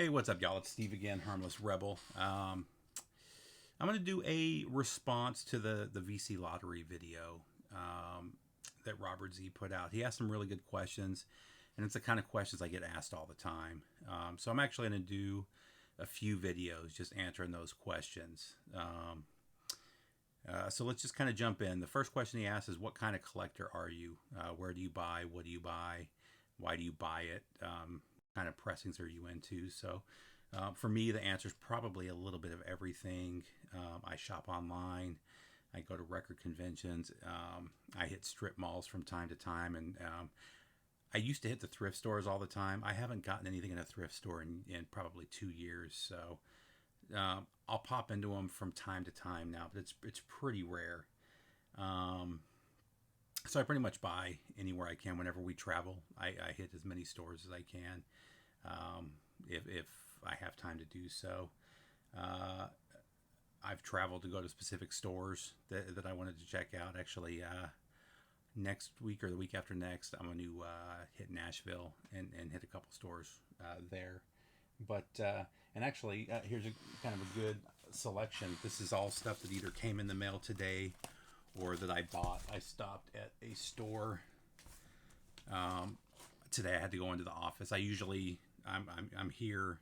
Hey, what's up, y'all? It's Steve again, Harmless Rebel. I'm going to do a response to the VC Lottery video that Robert Z put out. He asked some really good questions, and it's the kind of questions I get asked all the time. So I'm actually going to do a few videos just answering those questions. So let's just kind of jump in. The first question he asked is, what kind of collector are you? Where do you buy? What do you buy? Why do you buy it? Kind of pressings are you into? So for me, the answer is probably a little bit of everything. I shop online. I go to record conventions. I hit strip malls from time to time. And I used to hit the thrift stores all the time. I haven't gotten anything in a thrift store in probably 2 years. So I'll pop into them from time to time now, but it's pretty rare. So I pretty much buy anywhere I can whenever we travel. I hit as many stores as I can if I have time to do so. I've traveled to go to specific stores that I wanted to check out. Actually, next week or the week after next, I'm going to hit Nashville and hit a couple stores there. But and actually, here's a kind of a good selection. This is all stuff that either came in the mail today or that I bought. I stopped at a store today. I had to go into the office. I'm here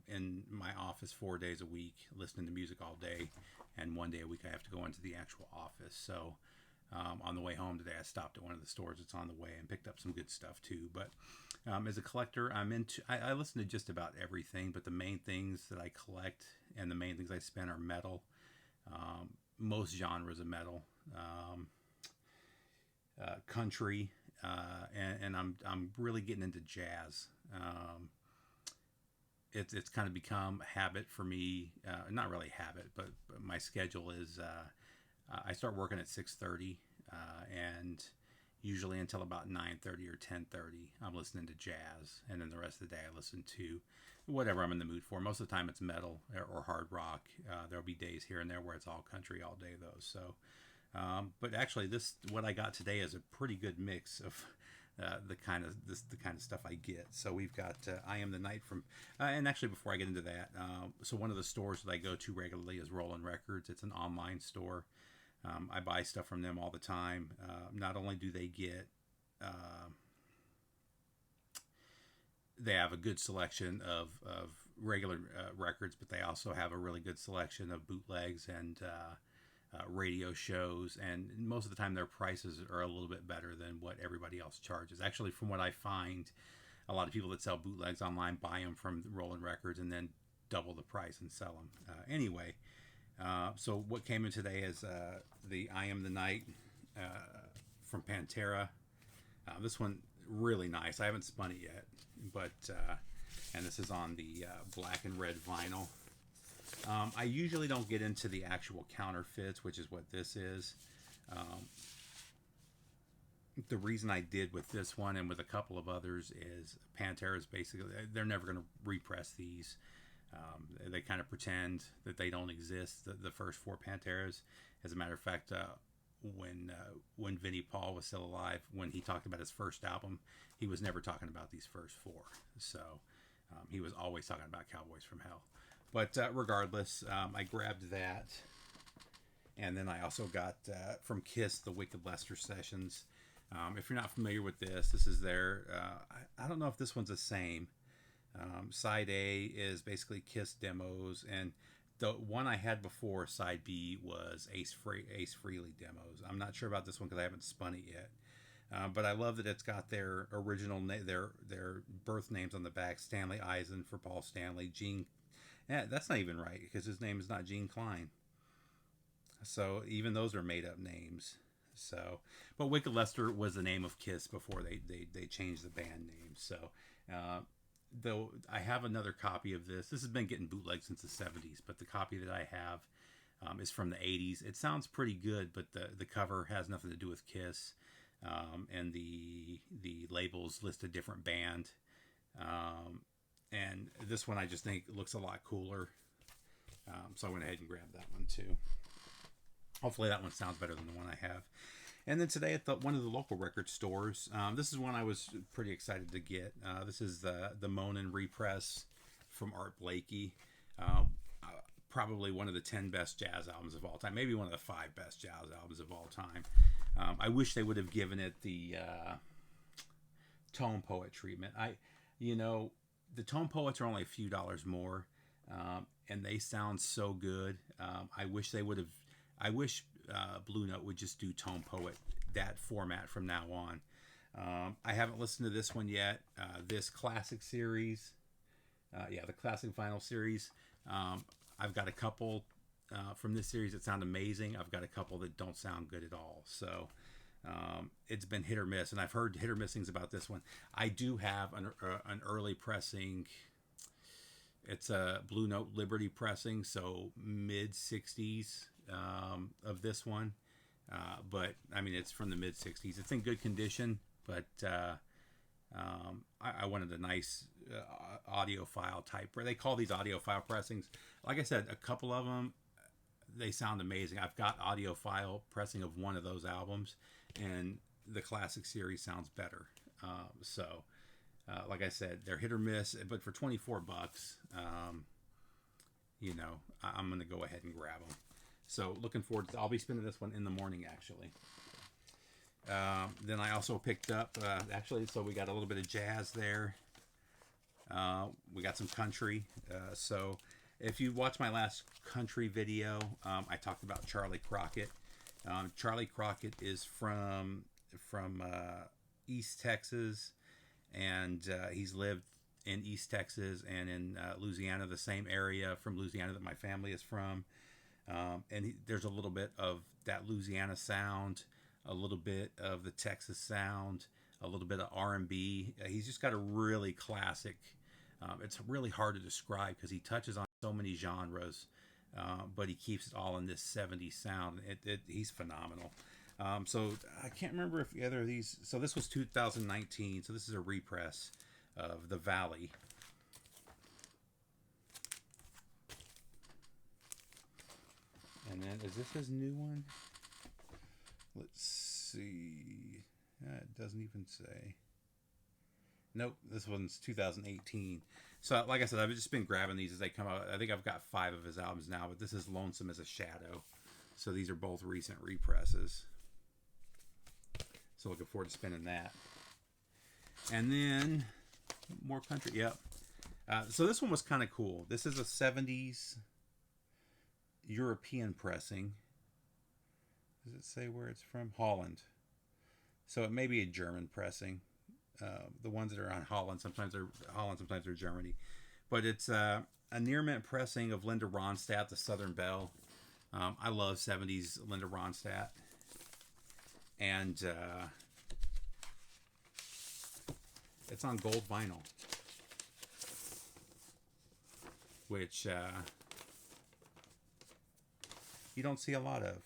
in my office 4 days a week, listening to music all day, and 1 day a week I have to go into the actual office. So on the way home today, I stopped at one of the stores that's on the way and picked up some good stuff too. But as a collector, I listen to just about everything, but the main things that I collect and the main things I spend are metal. Most genres of metal, country, and I'm really getting into jazz. It's kind of become a habit for me. Not really habit, but my schedule is I start working at 6:30, and usually until about 9:30 or 10:30, I'm listening to jazz, and then the rest of the day I listen to whatever I'm in the mood for. Most of the time it's metal or hard rock. There'll be days here and there where it's all country all day though. So, but actually, what I got today is a pretty good mix of the kind of stuff I get. So we've got I Am the Night from, and actually before I get into that, so one of the stores that I go to regularly is Rollin' Records. It's an online store. I buy stuff from them all the time. Not only do they get they have a good selection of regular records, but they also have a really good selection of bootlegs and radio shows. And most of the time, their prices are a little bit better than what everybody else charges. Actually, from what I find, a lot of people that sell bootlegs online buy them from Rollin' Records and then double the price and sell them. Anyway, so what came in today is the I Am the Night from Pantera. This one really nice. I haven't spun it yet, but and this is on the black and red vinyl. I usually don't get into the actual counterfeits, which is what this is. The reason I did with this one and with a couple of others is Pantera is basically, they're never going to repress these. They kind of pretend that they don't exist, the first four Panteras. As a matter of fact, when Vinnie Paul was still alive, when he talked about his first album, he was never talking about these first four. So he was always talking about Cowboys from Hell. But regardless, I grabbed that. And then I also got from Kiss the Wicked Lester Sessions. If you're not familiar with this is their, I don't know if this one's the same. Side A is basically Kiss demos, and the one I had before, Side B, was Ace Frehley demos. I'm not sure about this one because I haven't spun it yet. But I love that it's got their original their birth names on the back. Stanley Eisen for Paul Stanley. Gene, that's not even right because his name is not Gene Klein. So even those are made up names. So, but Wicked Lester was the name of Kiss before they changed the band name. So, though I have another copy of this. This has been getting bootlegged since the 70s, but the copy that I have is from the 80s. It sounds pretty good, but the cover has nothing to do with Kiss, and the labels list a different band. And this one I just think looks a lot cooler. So I went ahead and grabbed that one too. Hopefully that one sounds better than the one I have. And then today at one of the local record stores, this is one I was pretty excited to get. This is the Moanin' repress from Art Blakey. Uh, Probably one of the 10 best jazz albums of all time. Maybe one of the 5 best jazz albums of all time. I wish they would have given it the tone poet treatment. The tone poets are only a few dollars more, and they sound so good. I wish Blue Note would just do tone poet, that format from now on. I haven't listened to this one yet. This classic series, the classic vinyl series. I've got a couple from this series that sound amazing. I've got a couple that don't sound good at all. So it's been hit or miss, and I've heard hit or missings about this one. I do have an early pressing. It's a Blue Note Liberty pressing, so mid 60s of this one. But I mean, it's from the mid 60s. It's in good condition, but I wanted a nice audiophile type. Where they call these audiophile pressings. Like I said, a couple of them, they sound amazing. I've got audiophile pressing of one of those albums, and the classic series sounds better. Like I said, they're hit or miss, but for $24, I'm going to go ahead and grab them. So looking forward to, I'll be spending this one in the morning, actually. Then I also picked up, so we got a little bit of jazz there. We got some country. So if you watched my last country video, I talked about Charlie Crockett. Charlie Crockett is from East Texas, and he's lived in East Texas and in Louisiana, the same area from Louisiana that my family is from. There's a little bit of that Louisiana sound, a little bit of the Texas sound, a little bit of R&B. He's just got a really classic. It's really hard to describe because he touches on so many genres, but he keeps it all in this 70s sound. He's phenomenal. So I can't remember if either of these. So this was 2019. So this is a repress of The Valley. And then is this his new one? Let's see. It doesn't even say. Nope, this one's 2018. So, like I said, I've just been grabbing these as they come out. I think I've got 5 of his albums now, but this is Lonesome as a Shadow. So these are both recent represses. So looking forward to spinning that. And then more country. Yep. So this one was kind of cool. This is a 70s European pressing. Does it say where it's from? Holland. So it may be a German pressing. The ones that are on Holland, sometimes they're Germany. But it's a near mint pressing of Linda Ronstadt, the Southern Belle. I love 70s Linda Ronstadt. And it's on gold vinyl, which you don't see a lot of.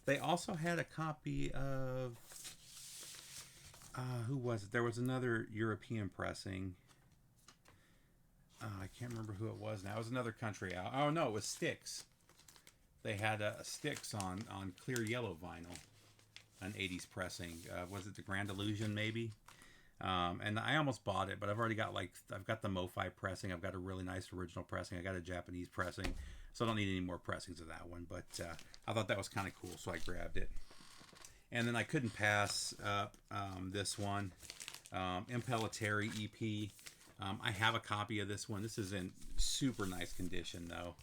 They also had a copy of, who was it? There was another European pressing. I can't remember who it was now. It was another country out. Oh, no, it was Styx. They had Styx on clear yellow vinyl, an 80s pressing. Was it the Grand Illusion, maybe? And I almost bought it, but I've already got I've got the MoFi pressing. I've got a really nice original pressing. I got a Japanese pressing. So I don't need any more pressings of that one. But I thought that was kind of cool, so I grabbed it. And then I couldn't pass up this one, Impellitteri EP. I have a copy of this one. This is in super nice condition, though.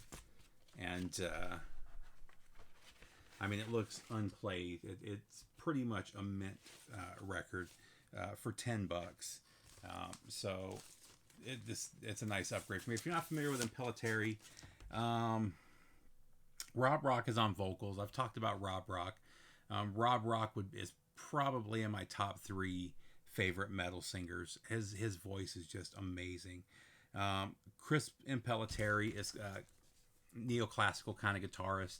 And, I mean, it looks unplayed. It's pretty much a mint record for $10. So it's a nice upgrade for me. If you're not familiar with Impellitteri, Rob Rock is on vocals. I've talked about Rob Rock. Rob Rock is probably in my top 3 favorite metal singers. His voice is just amazing. Chris Impellitteri is a neoclassical kind of guitarist.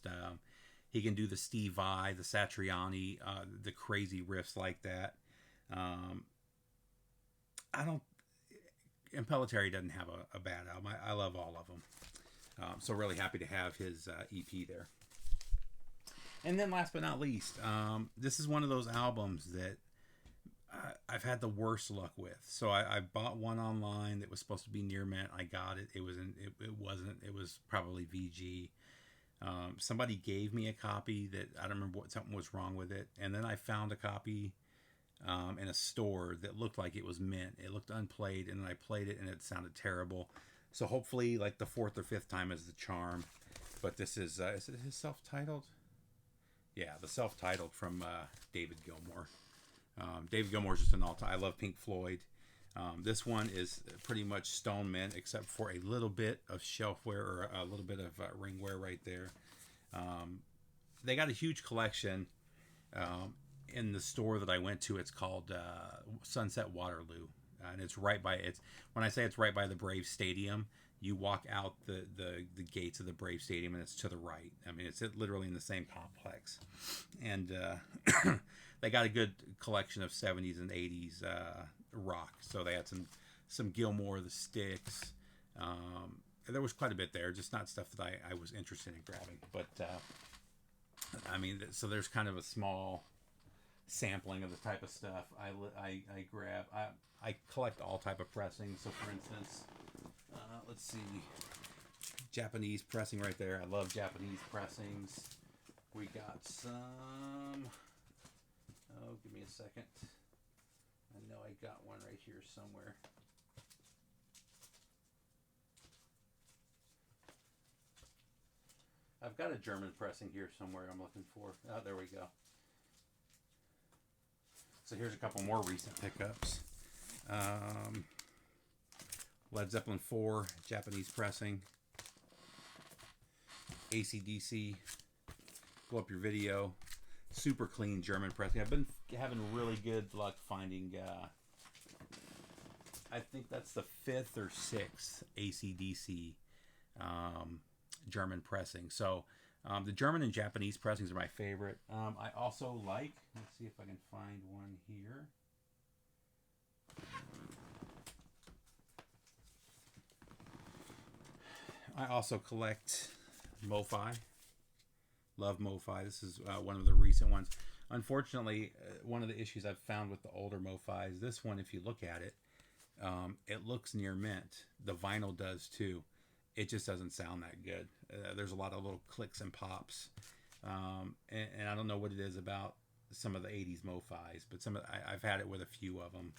He can do the Steve Vai, the Satriani, the crazy riffs like that. Impellitteri doesn't have a bad album. I love all of them. So really happy to have his EP there. And then last but not least, this is one of those albums that I've had the worst luck with. So I bought one online that was supposed to be near mint. I got it. It wasn't. It wasn't. It was probably VG. Somebody gave me a copy that I don't remember what something was wrong with it, and then I found a copy in a store that looked like it was mint. It looked unplayed, and then I played it, and it sounded terrible. So hopefully, like the fourth or fifth time is the charm. But this is it his self-titled? Yeah, the self-titled from David Gilmour. David Gilmour's just an all-time. I love Pink Floyd. This one is pretty much stone mint, except for a little bit of shelfware or a little bit of ringware right there. They got a huge collection in the store that I went to. It's called Sunset Waterloo, and it's right by it's. When I say it's right by the Brave Stadium, you walk out the gates of the Brave Stadium, and it's to the right. I mean, it's literally in the same complex, and they got a good collection of 70s and 80s rock. So they had some Gilmour, the Sticks. There was quite a bit there, just not stuff that I was interested in grabbing. But I mean, so there's kind of a small sampling of the type of stuff I grab. I collect all type of pressings. So for instance, let's see, Japanese pressing right there. I love Japanese pressings. We got some. Oh, give me a second. I know I got one right here somewhere. I've got a German pressing here somewhere I'm looking for. Oh, there we go. So here's a couple more recent pickups. Led Zeppelin 4, Japanese pressing. AC/DC, Blow Up Your Video. Super clean German pressing. I've been having really good luck finding, I think that's the 5th or 6th AC/DC German pressing. So the German and Japanese pressings are my favorite. I also like, let's see if I can find one here. I also collect MoFi. Love MoFi. This is one of the recent ones. Unfortunately, one of the issues I've found with the older MoFis, this one, if you look at it, it looks near mint. The vinyl does too. It just doesn't sound that good. There's a lot of little clicks and pops. And I don't know what it is about some of the 80s MoFis, but I've had it with a few of them.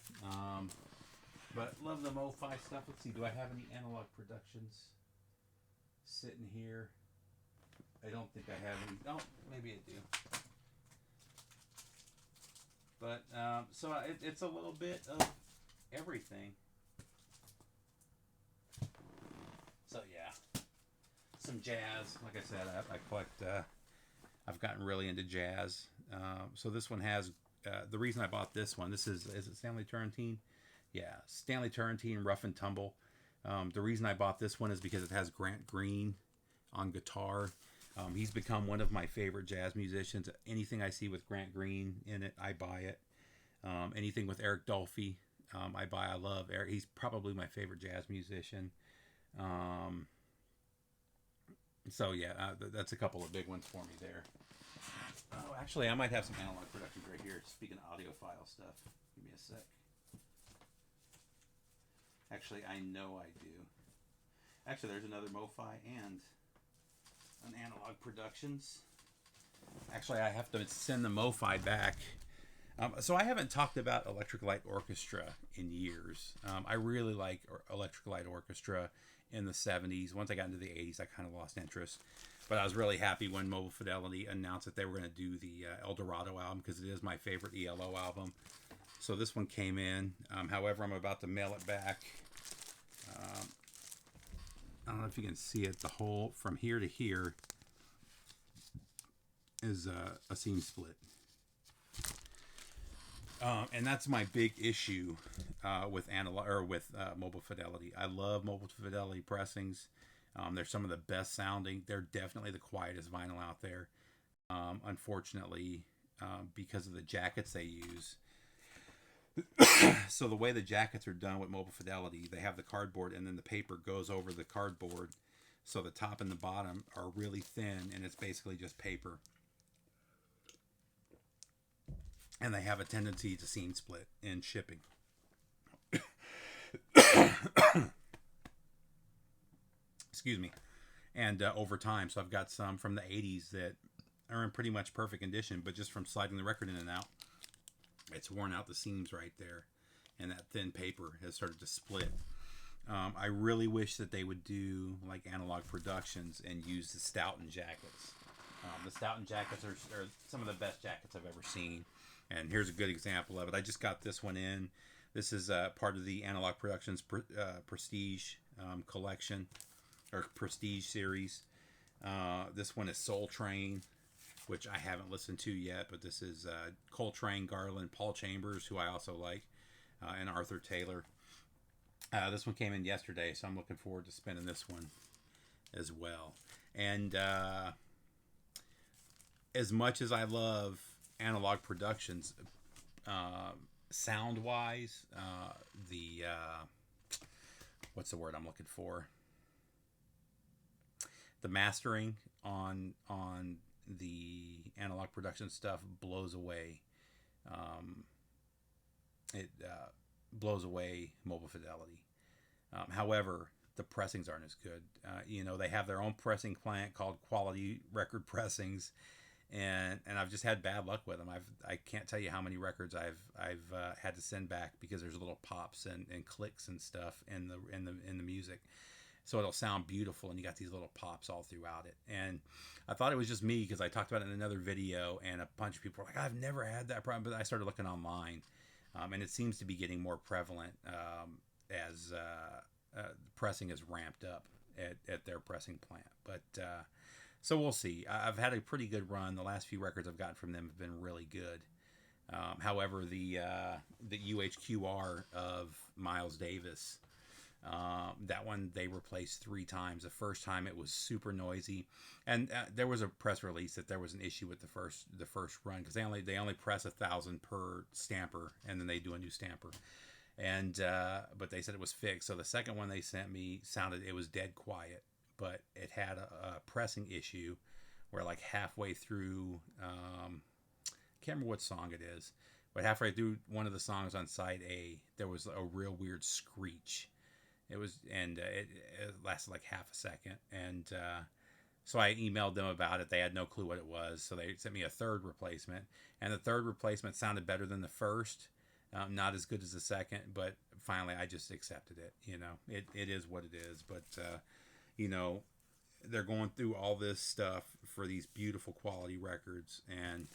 But love the MoFi stuff. Let's see, do I have any Analog Productions sitting here? I don't think I have any. Oh, maybe I do. But so it's a little bit of everything. So yeah, some jazz. Like I said, I collect. I've gotten really into jazz. So this one has the reason I bought this one. This is it Stanley Turrentine? Yeah, Stanley Turrentine, Rough and Tumble. The reason I bought this one is because it has Grant Green on guitar. He's become one of my favorite jazz musicians. Anything I see with Grant Green in it, I buy it. Anything with Eric Dolphy, I buy. I love Eric. He's probably my favorite jazz musician. So yeah, that's a couple of big ones for me there. Oh, actually, I might have some Analog Productions right here. Speaking of audiophile stuff, give me a sec. Actually, I know I do. Actually, there's another MoFi and an Analog Productions. Actually, I have to send the MoFi back. So I haven't talked about Electric Light Orchestra in years. I really like Electric Light Orchestra in the 70s. Once I got into the 80s, I kind of lost interest. But I was really happy when Mobile Fidelity announced that they were going to do the El Dorado album, because it is my favorite ELO album. So this one came in. However, I'm about to mail it back. I don't know if you can see it. The whole from here to here is a seam split. And that's my big issue with analog or with Mobile Fidelity. I love Mobile Fidelity pressings. They're some of the best sounding. They're definitely the quietest vinyl out there. Unfortunately, because of the jackets they use. So the way the jackets are done with Mobile Fidelity, they have the cardboard and then the paper goes over the cardboard. So the top and the bottom are really thin, and it's basically just paper. and they have a tendency to seam split in shipping. Excuse me. And over time, so I've got some from the 80s that are in pretty much perfect condition, but just from sliding the record in and out, it's worn out the seams right there, and that thin paper has started to split. I really wish that they would do like Analog Productions and use the Stoughton jackets. The Stoughton jackets are some of the best jackets I've ever seen, and here's a good example of it. I just got this one in. This is part of the Analog Productions Prestige collection, or Prestige series. This one is Soul Train, which I haven't listened to yet, but this is Coltrane, Garland, Paul Chambers, who I also like, and Arthur Taylor. This one came in yesterday, so I'm looking forward to spinning this one as well. And as much as I love Analog Productions, sound-wise, what's the word I'm looking for? The mastering on the Analog Production stuff blows away. It blows away Mobile Fidelity. However, the pressings aren't as good. They have their own pressing plant called Quality Record Pressings, and I've just had bad luck with them. I can't tell you how many records I've had to send back because there's little pops and clicks and stuff in the music. So it'll sound beautiful, and you got these little pops all throughout it. And I thought it was just me because I talked about it in another video, and a bunch of people were like, I've never had that problem. But I started looking online, and it seems to be getting more prevalent as pressing is ramped up at their pressing plant. But so we'll see. I've had a pretty good run. The last few records I've gotten from them have been really good. However, the UHQR of Miles Davis, that one they replaced 3 times. The first time it was super noisy, and there was a press release that there was an issue with the first run because they only press 1,000 per stamper, and then they do a new stamper. And but they said it was fixed. So the second one they sent me it was dead quiet, but it had a pressing issue where like halfway through, can't remember what song it is, but halfway through one of the songs on side A, there was a real weird screech. It lasted like half a second, and so I emailed them about it. They had no clue what it was, so they sent me a third replacement, and the third replacement sounded better than the first. Not as good as the second, but finally I just accepted it. It is what it is. But they're going through all this stuff for these beautiful quality records, and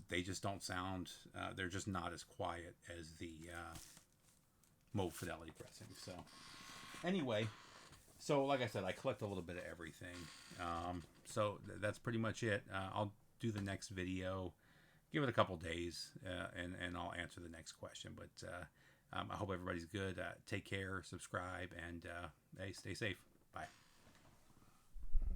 they just don't sound. They're just not as quiet as the Mobile Fidelity pressing. So anyway, like I said, I collect a little bit of everything. So that's pretty much it. I'll do the next video. Give it a couple days, and I'll answer the next question. But I hope everybody's good. Take care, subscribe, and hey, stay safe. Bye.